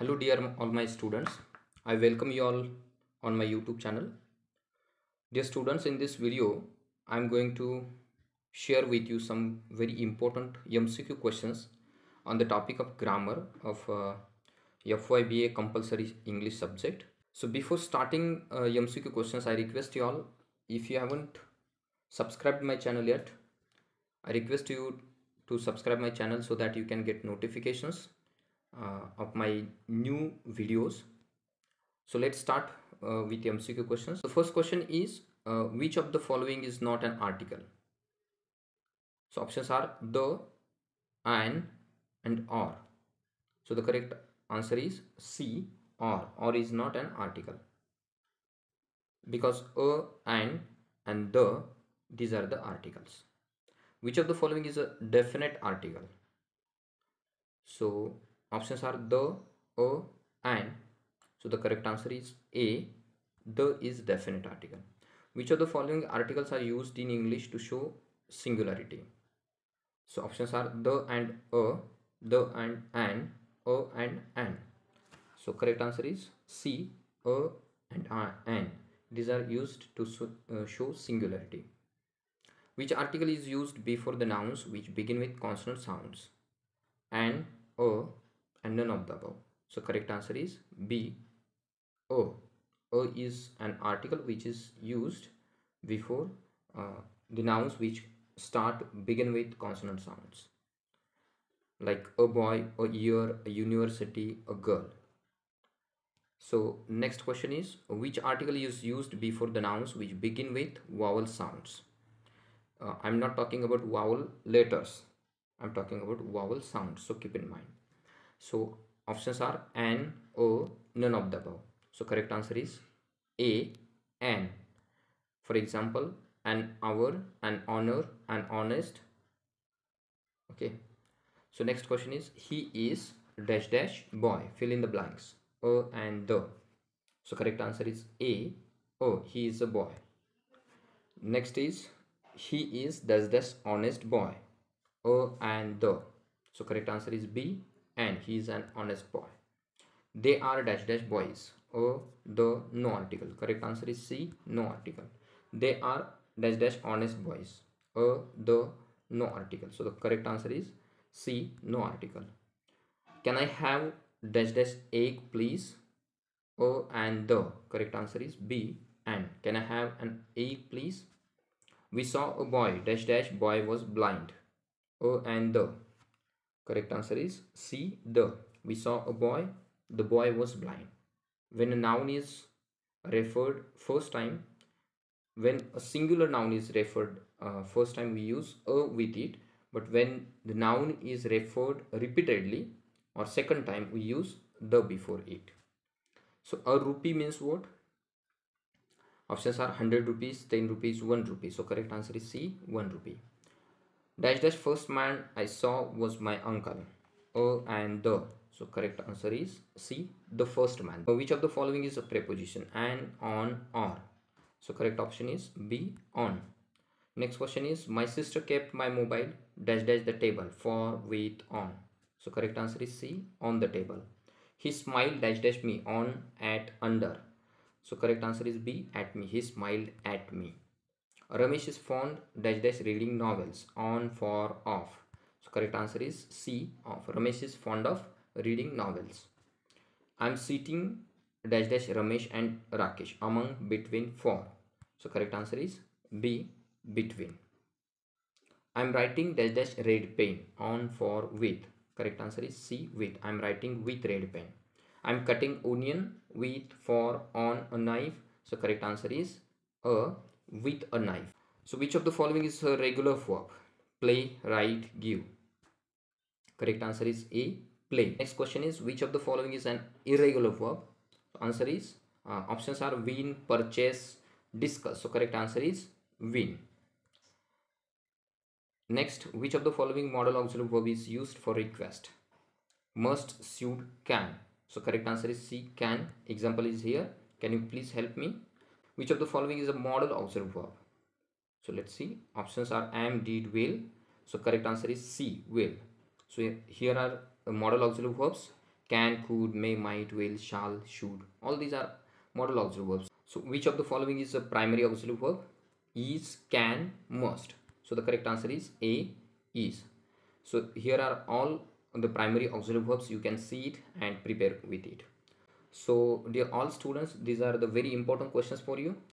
Hello dear all my students. I welcome you all on my YouTube channel. Dear students, in this video I am going to share with you some very important MCQ questions on the topic of grammar of FYBA compulsory English subject. So before starting MCQ questions, I request you all, if you haven't subscribed my channel yet, I request you to subscribe my channel so that you can get notifications of my new videos. So let's start with the MCQ questions. The first question is which of the following is not an article? So options are the, an, and or. So the correct answer is C, or. Or is not an article because a, and the, these are the articles. Which of the following is a definite article? So options are the, a, and. So the correct answer is A, the is definite article. Which of the following articles are used in English to show singularity? So options are the and a, the and an, a and an. So correct answer is C, a and an. These are used to show singularity. Which article is used before the nouns which begin with consonant sounds? An, a, and none of the above. So correct answer is B, a. A is an article which is used before the nouns which begin with consonant sounds, like a boy, a year, a university, a girl. So next question is which article is used before the nouns which begin with vowel sounds? I'm not talking about vowel letters, I'm talking about vowel sounds, so keep in mind. So options are an, a, none of the above. So correct answer is A, an. For example, an hour, an honor, an honest. Okay. So next question is he is dash dash boy. Fill in the blanks. A and the. So correct answer is A. Oh, he is a boy. Next is he is dash dash honest boy. A and the. So correct answer is B, and he is an honest boy. They are dash dash boys. A, the, no article. Correct answer is C, no article. They are dash dash honest boys. A, the, no article. So the correct answer is C, no article. Can I have dash dash egg please? A and the. Correct answer is B, and. Can I have an egg please? We saw a boy dash dash boy was blind. A and the. Correct answer is C, the. We saw a boy, the boy was blind. When a noun is referred first time, when a singular noun is referred first time, we use a with it. But when the noun is referred repeatedly or second time, we use the before it. So a rupee means what? Options are 100 rupees, 10 rupees, 1 rupee. So correct answer is C, 1 rupee. Dash dash first man I saw was my uncle. A and the. So correct answer is C, the first man. Which of the following is a preposition? An, on, or. So correct option is B, on. Next question is my sister kept my mobile dash dash the table for, with, on. So correct answer is C, on the table. He smiled dash dash me, on, at, under. So correct answer is B, at me. He smiled at me. Ramesh is fond dash dash reading novels, on, for, of. So correct answer is C, of. Ramesh is fond of reading novels. I am sitting dash dash Ramesh and Rakesh, among, between, for. So correct answer is B, between. I am writing dash dash red pen, on, for, with. Correct answer is C, with. I am writing with red pen. I am cutting onion with, for, on a knife. So correct answer is A, with a knife. So which of the following is a regular verb? Play, write, give. Correct answer is A, play. Next question is which of the following is an irregular verb? Answer is options are win, purchase, discuss. So correct answer is win. Next, which of the following modal auxiliary verb is used for request? Must, should, can. So correct answer is C, can. Example is here. Can you please help me? Which of the following is a modal auxiliary verb? So let's see. Options are am, did, will. So correct answer is C, will. So here are the modal auxiliary verbs. Can, could, may, might, will, shall, should. All these are modal auxiliary verbs. So which of the following is a primary auxiliary verb? Is, can, must. So the correct answer is A, is. So here are all the primary auxiliary verbs. You can see it and prepare with it. So dear all students, these are the very important questions for you.